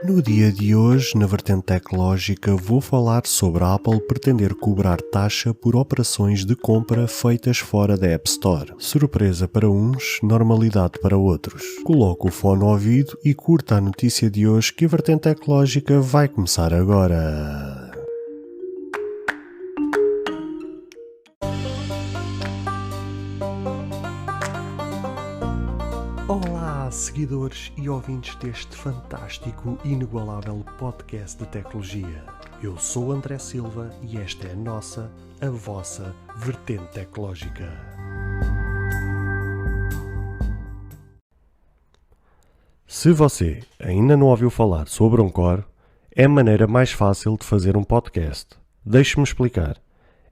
No dia de hoje, na vertente tecnológica, vou falar sobre a Apple pretender cobrar taxa por operações de compra feitas fora da App Store. Surpresa para uns, normalidade para outros. Coloque o fone ao ouvido e curta a notícia de hoje que a vertente tecnológica vai começar agora. Olá, seguidores e ouvintes deste fantástico e inigualável podcast de tecnologia. Eu sou André Silva e esta é a vossa vertente tecnológica. Se você ainda não ouviu falar sobre Anchor, é a maneira mais fácil de fazer um podcast. Deixe-me explicar.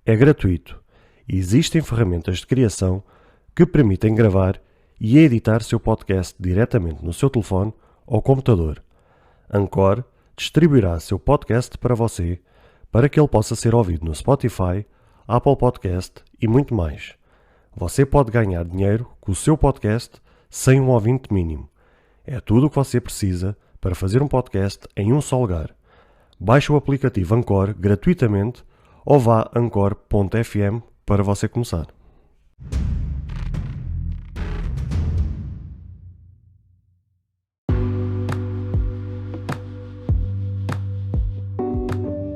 É gratuito e existem ferramentas de criação que permitem gravar e editar seu podcast diretamente no seu telefone ou computador. Anchor distribuirá seu podcast para você, para que ele possa ser ouvido no Spotify, Apple Podcast e muito mais. Você pode ganhar dinheiro com o seu podcast sem um ouvinte mínimo. É tudo o que você precisa para fazer um podcast em um só lugar. Baixe o aplicativo Anchor gratuitamente ou vá a anchor.fm para você começar.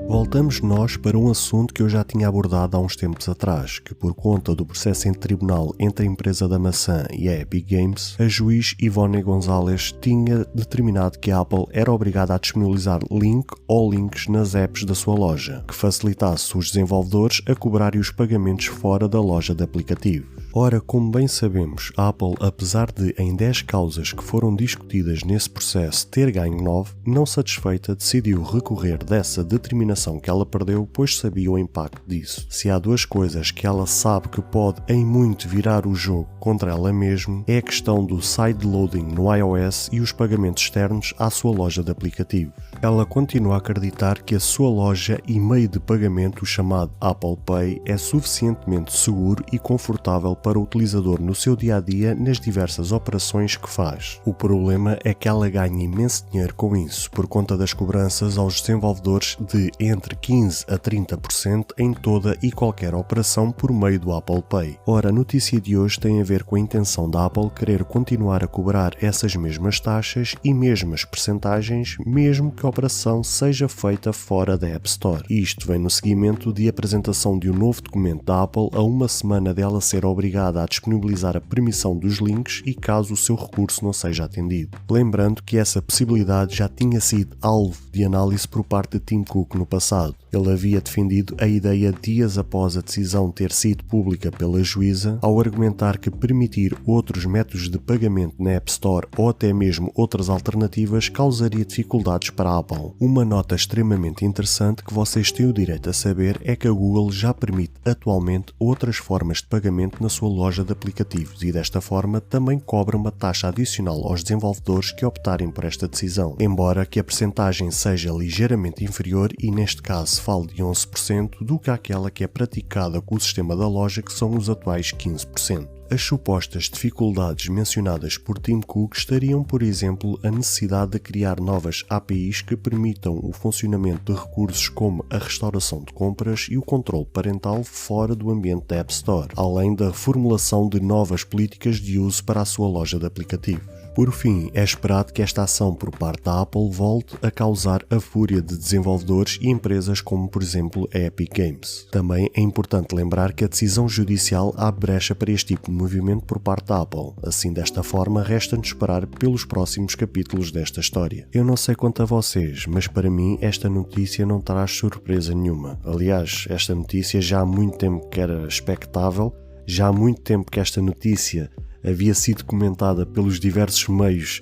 Voltamos nós para um assunto que eu já tinha abordado há uns tempos atrás, que por conta do processo em tribunal entre a empresa da maçã e a Epic Games, a juiz Ivone Gonzalez tinha determinado que a Apple era obrigada a disponibilizar link ou links nas apps da sua loja, que facilitasse os desenvolvedores a cobrarem os pagamentos fora da loja de aplicativos. Ora, como bem sabemos, a Apple, apesar de em 10 causas que foram discutidas nesse processo ter ganho 9, não satisfeita, decidiu recorrer dessa determinação que ela perdeu, pois sabia o impacto disso. Se há duas coisas que ela sabe que pode em muito virar o jogo contra ela mesma, é a questão do sideloading no iOS e os pagamentos externos à sua loja de aplicativos. Ela continua a acreditar que a sua loja e meio de pagamento, chamado Apple Pay, é suficientemente seguro e confortável para o utilizador no seu dia-a-dia nas diversas operações que faz. O problema é que ela ganha imenso dinheiro com isso, por conta das cobranças aos desenvolvedores de entre 15% a 30% em toda e qualquer operação por meio do Apple Pay. Ora, a notícia de hoje tem a ver com a intenção da Apple querer continuar a cobrar essas mesmas taxas e mesmas percentagens, mesmo que a operação seja feita fora da App Store. Isto vem no seguimento de apresentação de um novo documento da Apple a uma semana dela ser obrigada a disponibilizar a permissão dos links e caso o seu recurso não seja atendido. Lembrando que essa possibilidade já tinha sido alvo de análise por parte de Tim Cook no passado. Ele havia defendido a ideia dias após a decisão ter sido pública pela juíza, ao argumentar que permitir outros métodos de pagamento na App Store ou até mesmo outras alternativas causaria dificuldades para a Apple. Uma nota extremamente interessante que vocês têm o direito a saber é que a Google já permite atualmente outras formas de pagamento na sua loja de aplicativos e desta forma também cobra uma taxa adicional aos desenvolvedores que optarem por esta decisão, embora que a percentagem seja ligeiramente inferior e neste caso fale de 11% do que aquela que é praticada com o sistema da loja, que são os atuais 15%. As supostas dificuldades mencionadas por Tim Cook estariam, por exemplo, a necessidade de criar novas APIs que permitam o funcionamento de recursos como a restauração de compras e o controle parental fora do ambiente da App Store, além da formulação de novas políticas de uso para a sua loja de aplicativos. Por fim, é esperado que esta ação por parte da Apple volte a causar a fúria de desenvolvedores e empresas como, por exemplo, a Epic Games. Também é importante lembrar que a decisão judicial abre brecha para este tipo de movimento por parte da Apple. Assim, desta forma, resta-nos esperar pelos próximos capítulos desta história. Eu não sei quanto a vocês, mas para mim esta notícia não traz surpresa nenhuma. Aliás, esta notícia já há muito tempo que era expectável, já há muito tempo que esta notícia havia sido comentada pelos diversos meios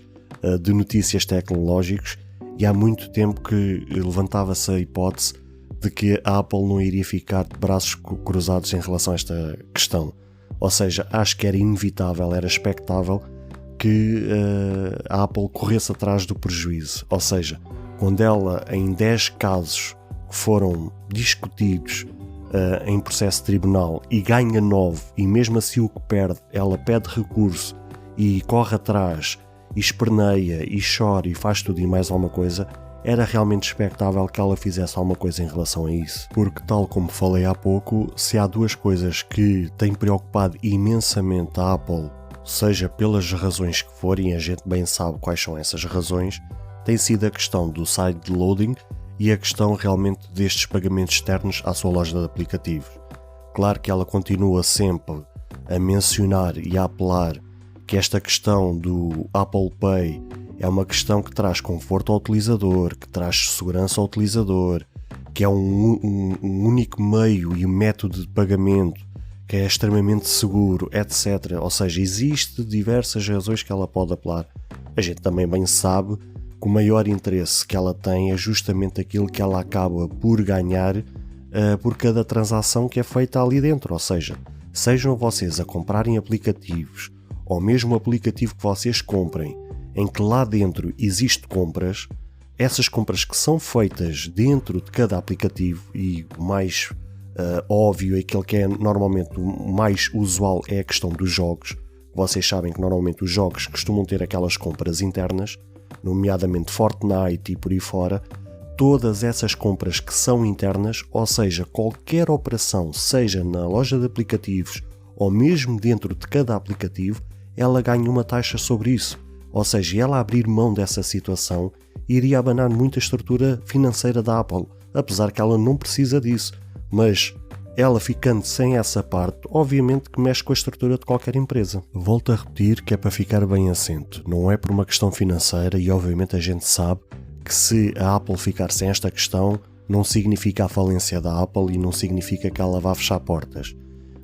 de notícias tecnológicos e há muito tempo que levantava-se a hipótese de que a Apple não iria ficar de braços cruzados em relação a esta questão. Ou seja, acho que era inevitável, era expectável que a Apple corresse atrás do prejuízo. Ou seja, quando ela, em 10 casos que foram discutidos em processo de tribunal e ganha 9 e mesmo assim o que perde, ela pede recurso e corre atrás e esperneia e chora e faz tudo e mais alguma coisa, era realmente expectável que ela fizesse alguma coisa em relação a isso. Porque, tal como falei há pouco, se há duas coisas que têm preocupado imensamente a Apple, seja pelas razões que forem, a gente bem sabe quais são essas razões, tem sido a questão do side loading e a questão realmente destes pagamentos externos à sua loja de aplicativos. Claro que ela continua sempre a mencionar e a apelar que esta questão do Apple Pay é uma questão que traz conforto ao utilizador, que traz segurança ao utilizador, que é um único meio e método de pagamento, que é extremamente seguro, etc. Ou seja, existem diversas razões que ela pode apelar. A gente também bem sabe que o maior interesse que ela tem é justamente aquilo que ela acaba por ganhar por cada transação que é feita ali dentro. Ou seja, sejam vocês a comprarem aplicativos ou mesmo o aplicativo que vocês comprem, em que lá dentro existe compras, essas compras que são feitas dentro de cada aplicativo, e o mais óbvio, aquele que é normalmente o mais usual, é a questão dos jogos. Vocês sabem que normalmente os jogos costumam ter aquelas compras internas, nomeadamente Fortnite e por aí fora. Todas essas compras que são internas, ou seja, qualquer operação, seja na loja de aplicativos ou mesmo dentro de cada aplicativo, ela ganha uma taxa sobre isso. Ou seja, ela abrir mão dessa situação iria abanar muito a estrutura financeira da Apple, apesar que ela não precisa disso. Mas ela ficando sem essa parte, obviamente que mexe com a estrutura de qualquer empresa. Volto a repetir que é para ficar bem assente, não é por uma questão financeira, e obviamente a gente sabe que se a Apple ficar sem esta questão, não significa a falência da Apple e não significa que ela vá fechar portas.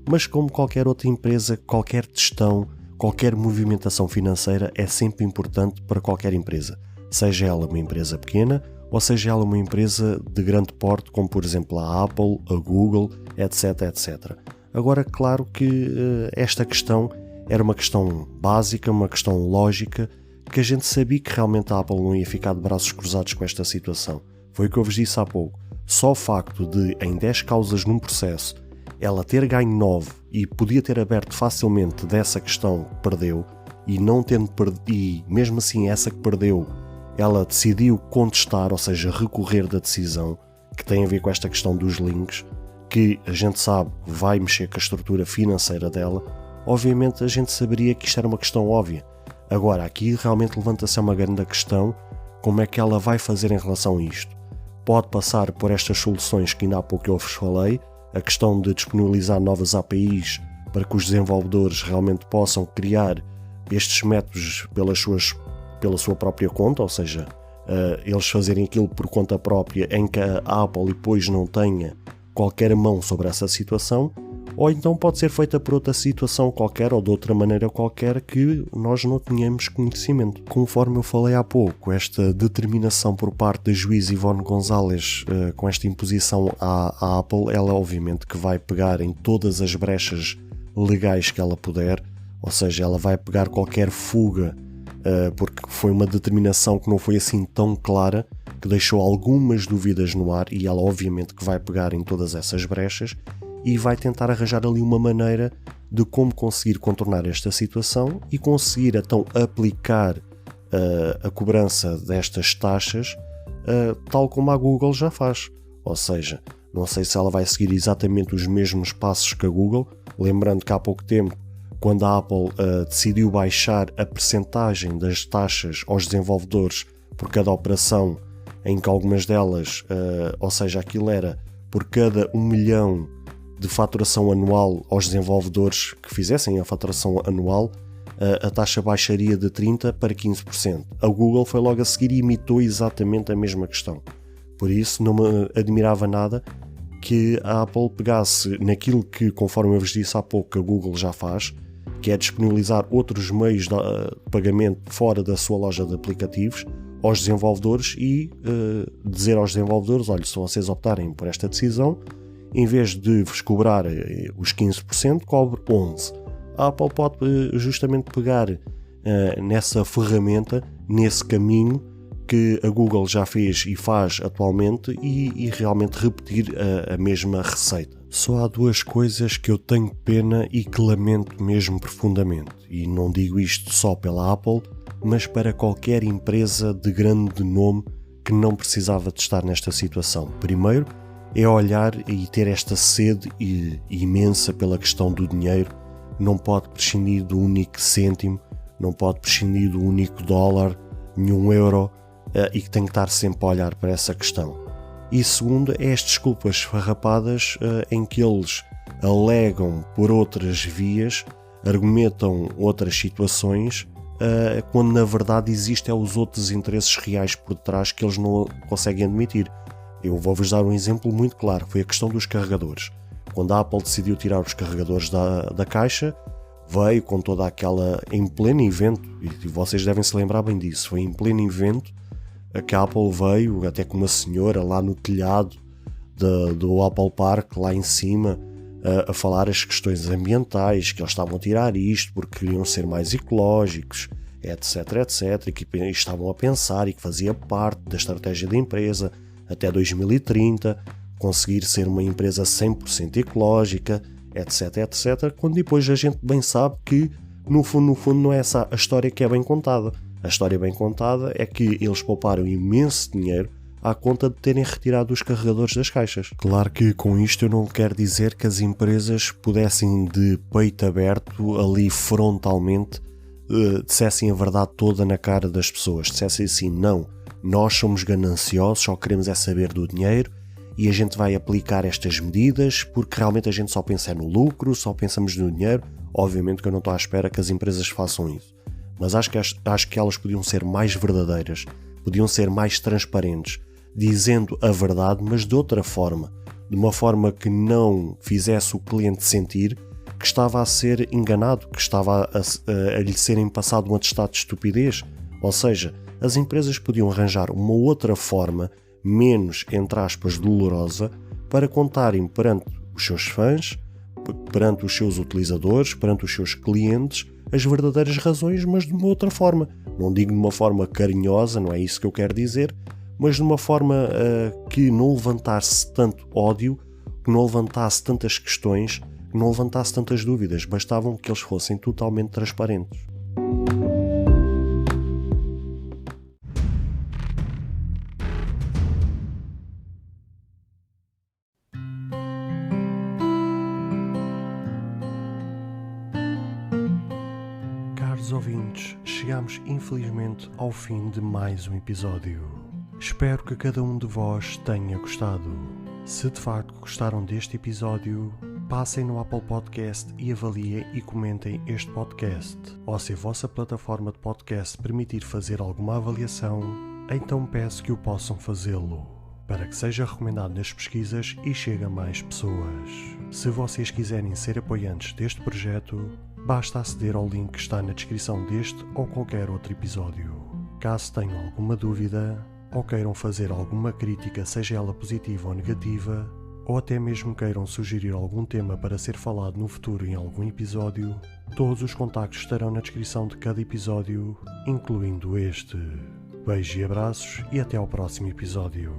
Mas como qualquer outra empresa, qualquer gestão, qualquer movimentação financeira é sempre importante para qualquer empresa, seja ela uma empresa pequena ou seja ela uma empresa de grande porte, como por exemplo a Apple, a Google, etc, etc. Agora, claro que esta questão era uma questão básica, uma questão lógica, que a gente sabia que realmente a Apple não ia ficar de braços cruzados com esta situação. Foi o que eu vos disse há pouco. Só o facto de, em 10 causas num processo, ela ter ganho 9 e podia ter aberto facilmente dessa questão que perdeu, e não tendo perdido, e mesmo assim essa que perdeu, ela decidiu contestar, ou seja, recorrer da decisão, que tem a ver com esta questão dos links, que a gente sabe vai mexer com a estrutura financeira dela. Obviamente a gente saberia que isto era uma questão óbvia. Agora, aqui realmente levanta-se uma grande questão, como é que ela vai fazer em relação a isto? Pode passar por estas soluções que ainda há pouco eu vos falei, a questão de disponibilizar novas APIs para que os desenvolvedores realmente possam criar estes métodos pela sua própria conta, ou seja, eles fazerem aquilo por conta própria, em que a Apple depois não tenha qualquer mão sobre essa situação, ou então pode ser feita por outra situação qualquer ou de outra maneira qualquer que nós não tenhamos conhecimento. Conforme eu falei há pouco, esta determinação por parte da juiz Ivone Gonzalez com esta imposição à Apple, ela obviamente que vai pegar em todas as brechas legais que ela puder, ou seja, ela vai pegar qualquer fuga, porque foi uma determinação que não foi assim tão clara, que deixou algumas dúvidas no ar, e ela obviamente que vai pegar em todas essas brechas e vai tentar arranjar ali uma maneira de como conseguir contornar esta situação e conseguir então aplicar a cobrança destas taxas tal como a Google já faz. Ou seja, não sei se ela vai seguir exatamente os mesmos passos que a Google, lembrando que há pouco tempo, quando a Apple decidiu baixar a percentagem das taxas aos desenvolvedores por cada operação, em que algumas delas, ou seja, aquilo era por cada 1 milhão de faturação anual aos desenvolvedores que fizessem a faturação anual, a taxa baixaria de 30% para 15%. A Google foi logo a seguir e imitou exatamente a mesma questão. Por isso não me admirava nada que a Apple pegasse naquilo que, conforme eu vos disse há pouco, a Google já faz, que é disponibilizar outros meios de pagamento fora da sua loja de aplicativos aos desenvolvedores e dizer aos desenvolvedores: olha, se vocês optarem por esta decisão, em vez de vos cobrar os 15%, cobre 11%. A Apple pode justamente pegar nessa ferramenta, nesse caminho que a Google já fez e faz atualmente, e realmente repetir a mesma receita. Só há duas coisas que eu tenho pena e que lamento mesmo profundamente, e não digo isto só pela Apple, mas para qualquer empresa de grande nome que não precisava de estar nesta situação. Primeiro, é olhar e ter esta sede imensa pela questão do dinheiro. Não pode prescindir do único cêntimo, não pode prescindir do único dólar, nenhum euro, e que tem que estar sempre a olhar para essa questão. E segundo, é as desculpas farrapadas em que eles alegam por outras vias, argumentam outras situações, quando na verdade existem os outros interesses reais por detrás que eles não conseguem admitir. Eu vou-vos dar um exemplo muito claro, foi a questão dos carregadores. Quando a Apple decidiu tirar os carregadores da caixa, veio com toda aquela, em pleno evento, e vocês devem se lembrar bem disso, foi em pleno evento que a Apple veio, até com uma senhora lá no telhado do Apple Park, lá em cima, a falar as questões ambientais, que eles estavam a tirar isto porque queriam ser mais ecológicos, etc, etc, e que estavam a pensar e que fazia parte da estratégia da empresa até 2030, conseguir ser uma empresa 100% ecológica, etc, etc, quando depois a gente bem sabe que, no fundo, não é essa a história que é bem contada. A história bem contada é que eles pouparam imenso dinheiro à conta de terem retirado os carregadores das caixas. Claro que com isto eu não quero dizer que as empresas pudessem de peito aberto, ali frontalmente, dissessem a verdade toda na cara das pessoas, dissessem assim, não, nós somos gananciosos, só queremos é saber do dinheiro e a gente vai aplicar estas medidas porque realmente a gente só pensa no lucro, só pensamos no dinheiro. Obviamente que eu não estou à espera que as empresas façam isso, mas acho que elas podiam ser mais verdadeiras, podiam ser mais transparentes, dizendo a verdade, mas de outra forma, de uma forma que não fizesse o cliente sentir que estava a ser enganado, que estava a lhe serem passado um atestado de estupidez. Ou seja, as empresas podiam arranjar uma outra forma, menos, entre aspas, dolorosa, para contarem perante os seus fãs, perante os seus utilizadores, perante os seus clientes, as verdadeiras razões, mas de uma outra forma. Não digo de uma forma carinhosa, não é isso que eu quero dizer, mas de uma forma que não levantasse tanto ódio, que não levantasse tantas questões, que não levantasse tantas dúvidas. Bastavam que eles fossem totalmente transparentes. Caros ouvintes, chegamos infelizmente ao fim de mais um episódio. Espero que cada um de vós tenha gostado. Se de facto gostaram deste episódio, passem no Apple Podcast e avaliem e comentem este podcast. Ou se a vossa plataforma de podcast permitir fazer alguma avaliação, então peço que o possam fazê-lo, para que seja recomendado nas pesquisas e chegue a mais pessoas. Se vocês quiserem ser apoiantes deste projeto, basta aceder ao link que está na descrição deste ou qualquer outro episódio. Caso tenham alguma dúvida, ou queiram fazer alguma crítica, seja ela positiva ou negativa, ou até mesmo queiram sugerir algum tema para ser falado no futuro em algum episódio, todos os contactos estarão na descrição de cada episódio, incluindo este. Beijos e abraços e até ao próximo episódio.